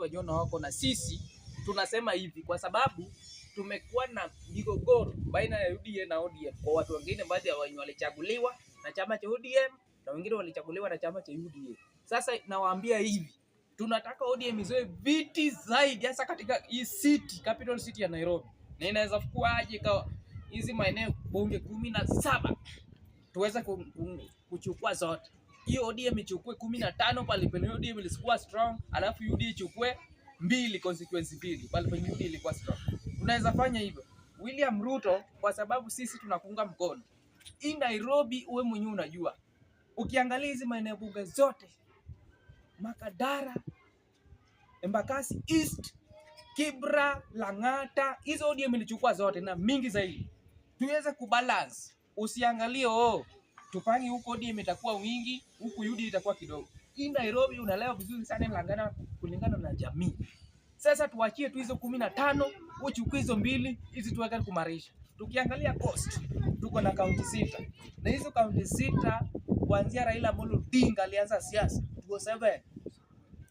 wenyewe na wako na sisi tunasema hivi kwa sababu tumekuwa na migogoro baina ya UDA na ODM kwa watu wengine, baadhi ya wenye walichaguliwa na chama cha ODM na wengine walichaguliwa na chama cha UDA. Sasa nawaambia hivi, tunataka ODM izoe viti zaidi hasa katika hii city, capital city ya Nairobi. Na inaweza kuwa aje kwa hizi maeneo bunge 17 tuweze kuchukua zote. Hiyo ODM ichukue 15 pale penye ODM ilikuwa strong, alafu UDA ichukue 2 constituency 2 pale penye UDA ilikuwa strong. Tunaweza fanya hivyo. William Ruto, kwa sababu sisi tunakuunga mkono. Hii Nairobi uwe mwenyewe unajua. Ukiangalia hizi maeneo bunge zote, Makadara, Embakasi East, Kibra, Lang'ata, hizo ODM ilichukua zote na mingi zaidi. Tuweze kubalance. Usiangalie tupange huko ODM itakuwa wingi, huku UDA itakuwa kidogo. Hii Nairobi unalewa vizuri sana Lang'ata kulingana na jamii. Sasa tuachie tu hizo 15, uchukue hizo 2, hizi tuweke kumarisha. Tukiangalia cost, tuko na kaunti 6. Na hizo kaunti 6 kuanzia Raila Amolo Odinga alianza siasa 2007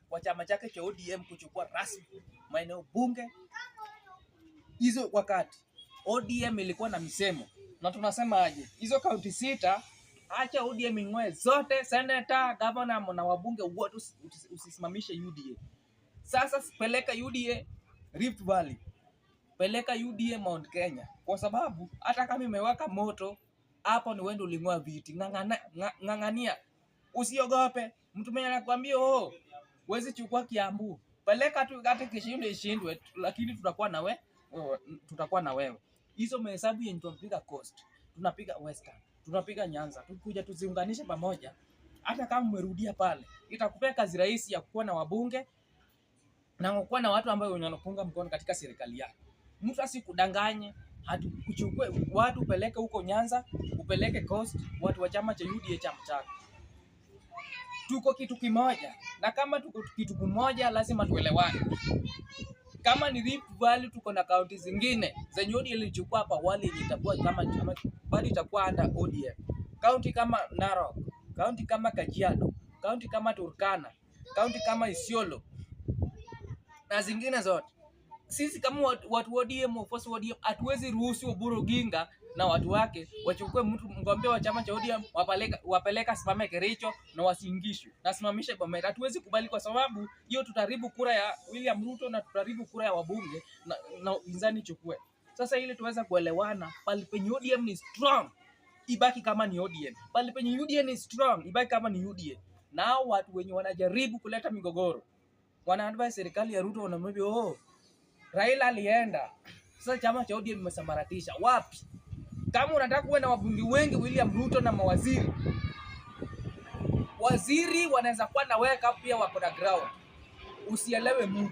kwa chama chake cha ODM kuchukua rasmi maeneo bunge. Hizo wakati ODM ilikuwa na misemo. Na tunasema aje? Hizo kaunti 6 acha ODM ing'oe zote, senator, governor na wabunge wote, usisimamishe UDA. Sasa peleka UDA Rift Valley, peleka UDA Mount Kenya, kwa sababu hata kama imewaka moto hapo ni wewe uling'oa viti. Ng'ang'ania, usiogope. Mtu mwenye anakuambia huwezi chukua Kiambu, peleka tu kata ishindwe, lakini tutakuwa na wewe. Hizo mahesabu yenye tunapiga coast, tunapiga Western, tunapiga Nyanza, tukuja tuziunganishe pamoja. Hata kama umerudia pale, itakupea kazi rahisi ya kuwa na wabunge na kuwa na watu ambao wanapunga mkono katika serikali yako. Mtu asikudanganye, hadi kuchukue watu upeleke huko Nyanza, upeleke coast, watu wa chama cha UDA chama chako. Tuko kitu kimoja, na kama tuko kitu kimoja lazima tuelewane. Kama ni Rift Valley, tuko na kaunti zingine zenye ODM ilichukua hapa awali, itakuwa kama bali itakuwa under ODM. Kaunti kama Narok, kaunti kama Kajiado, kaunti kama Turkana, kaunti kama Isiolo na zingine zote. Sisi kama watu wa ODM, wafuasi wa ODM, hatuwezi ruhusu Oburu Oginga na watu wake wachukue mtu mgombea wa chama cha ODM wapeleka simame Kericho na wasiingishwe na simamishe Bomet. Hatuwezi kubali, kwa sababu hiyo tutaribu kura ya William Ruto na tutaribu kura ya wabunge na upinzani chukue. Sasa ili tuweza kuelewana, pale penye ODM ni strong ibaki kama ni ODM, pale penye UDA ni strong ibaki kama ni UDA. Nao watu wenye wanajaribu kuleta migogoro wanaadvise serikali ya Ruto, wanamwambia Raila alienda, sasa chama cha ODM imesambaratisha. Wapi? Kama unataka kuwe na wabunge wengi William Ruto na mawaziri, waziri wanaweza kuwa na weka pia wako na ground. Usielewe mtu,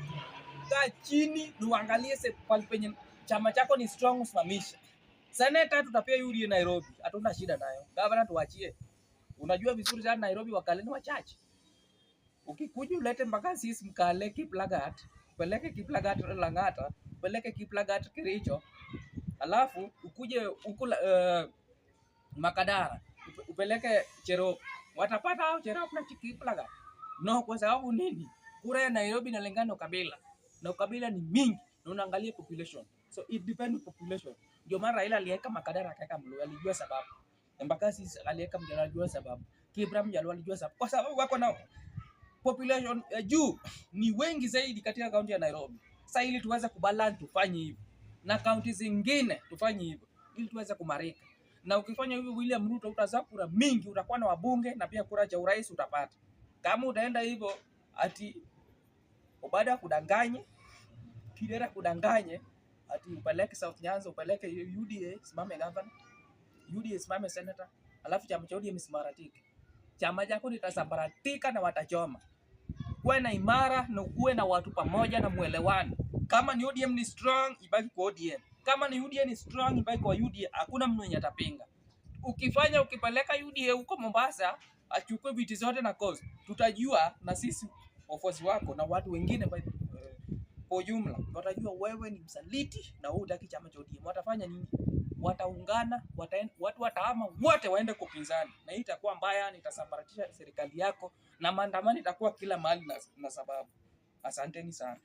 kaa chini uangalie pale penye chama chako ni strong, usimamisha. Senator tutapia UDA Nairobi, hatuna shida nayo. Governor tuachie. Unajua vizuri sana Nairobi wakaleni wachache. Ukikuja ulete mpaka sisi mkale Kiplagat, peleke Kiplagat Lang'ata, peleke Kiplagat Kericho, alafu ukuje Makadara, upeleke Cherop. Watapata hao Cherop na Kiplagat? No, kwa sababu nini? Kura ya Nairobi inalingana na ukabila. Na ukabila ni mingi, na unaangalia population. So it depends on population. Ndio maana Raila aliweka Makadara akaweka Mluo, alijua sababu. Embakasi aliweka Mjaluo, alijua sababu. Kibra Mjaluo alijua sababu. Kwa sababu wako na population juu ni wengi zaidi katika kaunti ya Nairobi. Sasa ili tuweze kubalance tufanye hivyo. Na kaunti zingine tufanye hivyo ili tuweze kumarika. Na ukifanya hivyo William Ruto utazaa kura mingi, utakuwa na wabunge na pia kura cha urais utapata. Kama utaenda hivyo ati baada kudanganye, Kidera kudanganye ati upeleke South Nyanza, upeleke UDA simame governor, UDA simame senator, alafu chama cha ODM simaratika. Chama chako litasambaratika na watachoma. Kuwe na imara na kuwe na watu pamoja na muelewano. Kama ni ODM ni strong, ibaki kwa ODM. Kama ni UDA ni strong, ibaki kwa UDA. Hakuna mtu mwenye atapinga. Ukipeleka UDA huko Mombasa, achukue viti zote na cause, tutajua na sisi wafuasi wako na watu wengine kwa ujumla watajua wewe ni msaliti na wewe hutaki chama cha ODM. Watafanya nini? Wataungana, watu watahama wote waende kupinzani, na hii itakuwa mbaya, nitasambaratisha serikali yako na maandamano itakuwa kila mahali na sababu. Asanteni sana.